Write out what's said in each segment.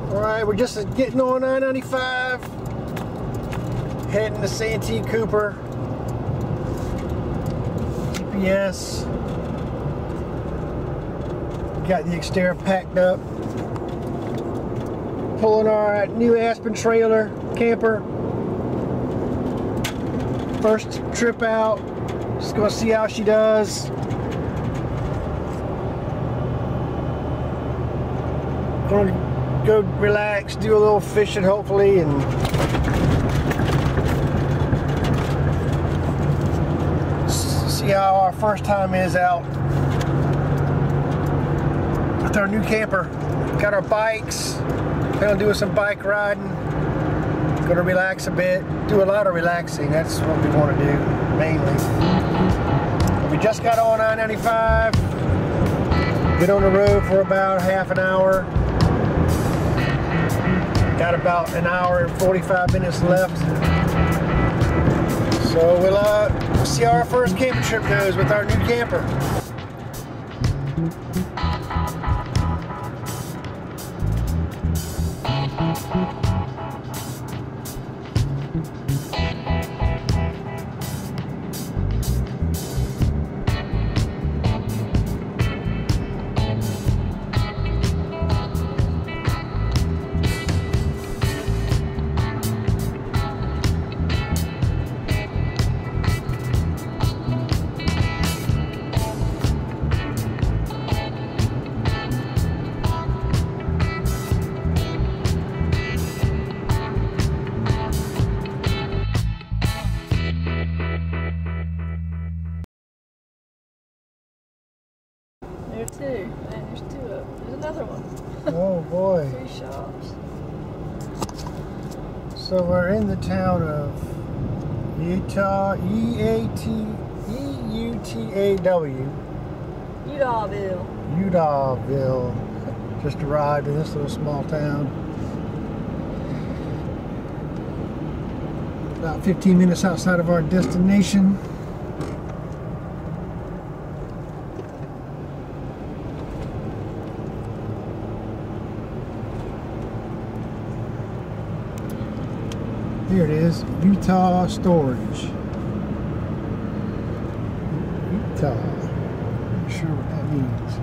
Alright, we're just getting on I-95, heading to Santee Cooper. GPS. Got the exterior packed up. Pulling our new Aspen trailer camper. First trip out. Just gonna see how she does. Gonna go relax, do a little fishing hopefully, and see how our first time is out with our new camper. Got our bikes, gonna do some bike riding, gonna relax a bit, do a lot of relaxing. That's what we want to do mainly. We just got on I-95, been on the road for about half an hour. Got about an hour and 45 minutes left. So we'll see how our first camping trip goes with our new camper. There's two. Man, there's two of them. There's another one. Oh boy. 3 shops. So we're in the town of Utah, E-U-T-A-W. Udallville. Udallville. Just arrived in this little small town. About 15 minutes outside of our destination. Here it is, Utah Storage. Utah. Not sure what that means.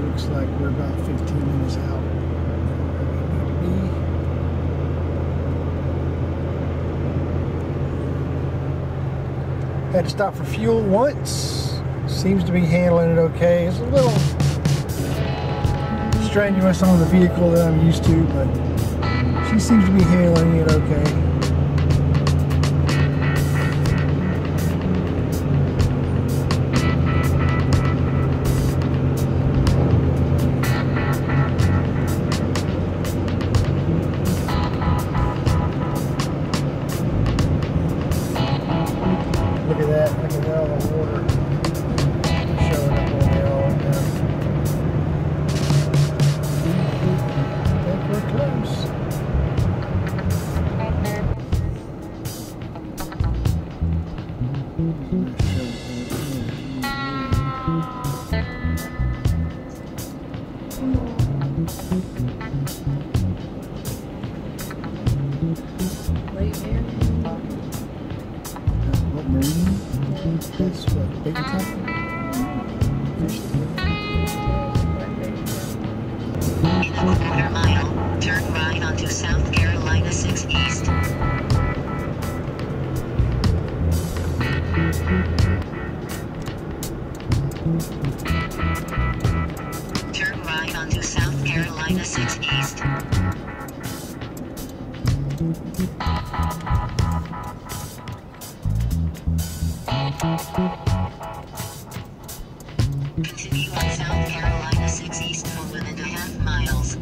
Looks like we're about 15 minutes out. Had to stop for fuel once. Seems to be handling it okay. It's a little strenuous on the vehicle that I'm used to, but she seems to be handling it okay. Look at that, look at all the water showing up on there all the time. I think we're close. Lake Marion. What marine? That's what, Big Top? In a quarter mile, turn right onto South Carolina 6 East. Turn right onto South Carolina 6 East. Continue on South Carolina 6 East for 1.5 miles.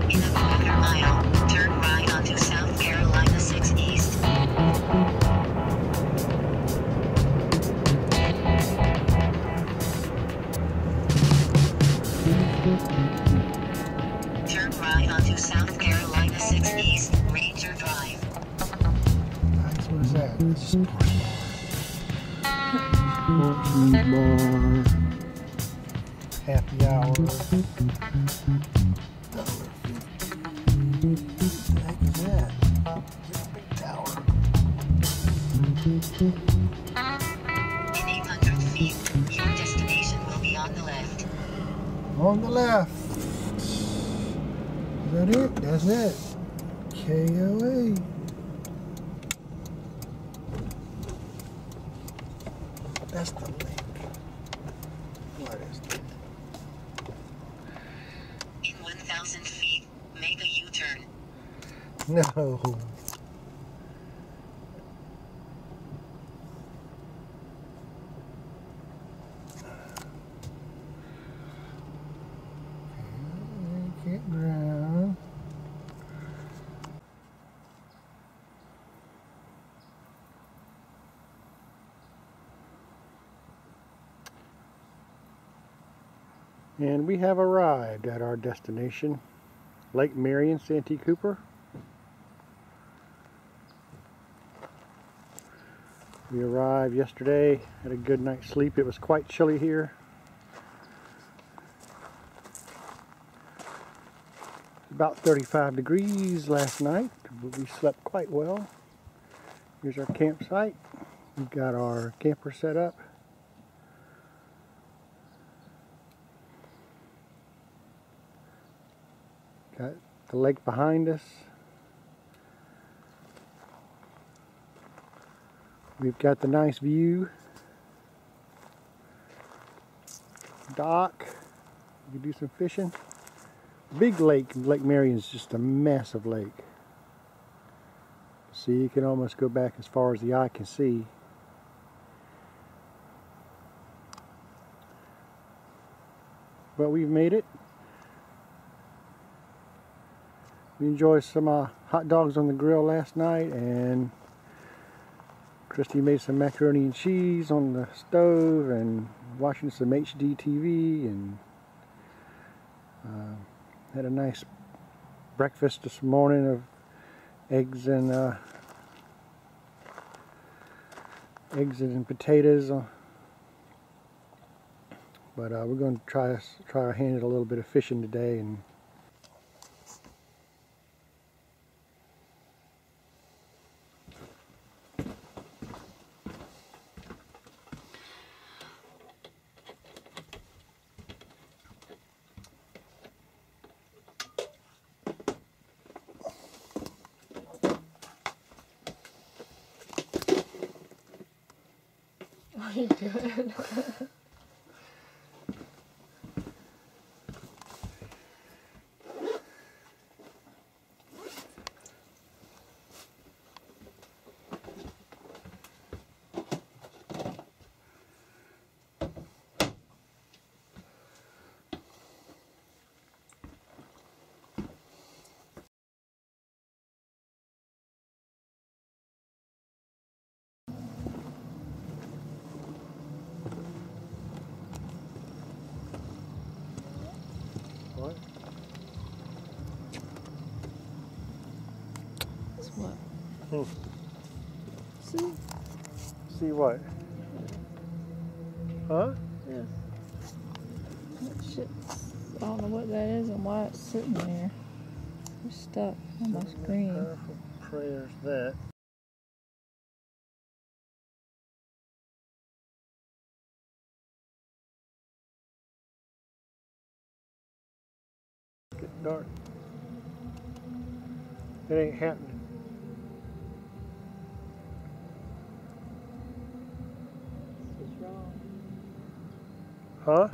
In a quarter mile, turn right onto South Carolina 6 East. Turn right onto South Carolina 6 East, Ranger Drive. Nice, what is that? It's a sports bar. Happy hour. $1.50. What the heck is that? It's a big tower. In 800 feet, your destination will be on the left. On the left. Is that it? That's it. KOA. That's the link. What is that? In 1,000 feet, make a U-turn. No. Campground. And we have arrived at our destination, Lake Marion, Santee Cooper. We arrived yesterday, had a good night's sleep. It was quite chilly here. About 35 degrees last night, but we slept quite well. Here's our campsite. We've got our camper set up. Got the lake behind us. We've got the nice view. Dock. You can do some fishing. Big lake, Lake Marion is just a massive lake. See, you can almost go back as far as the eye can see. But we've made it. We enjoyed some hot dogs on the grill last night, and Christy made some macaroni and cheese on the stove, and watching some HD TV, and had a nice breakfast this morning of eggs and potatoes. But we're going to try our hand at a little bit of fishing today. And What are you doing? what? It's what? See? See what? Huh? Yeah. That shit. I don't know what that is and why it's sitting there. It's stuck on my screen. Powerful prayers that. dark. It ain't happening. What's wrong? Huh?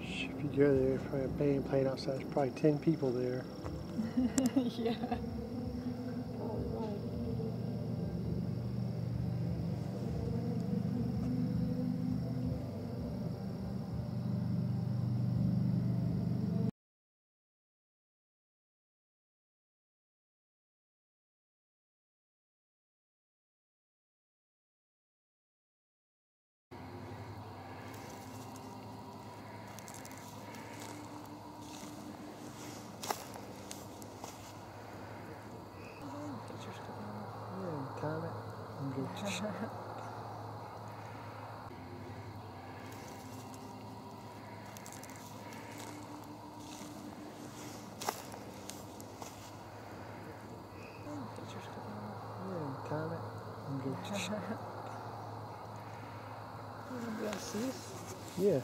If you go there, there's probably a band playing outside. There's probably 10 people there. Yeah. Probably right. Yeah, time it. I'm good. Yeah, time it. I'm good. You want to see us? Yeah.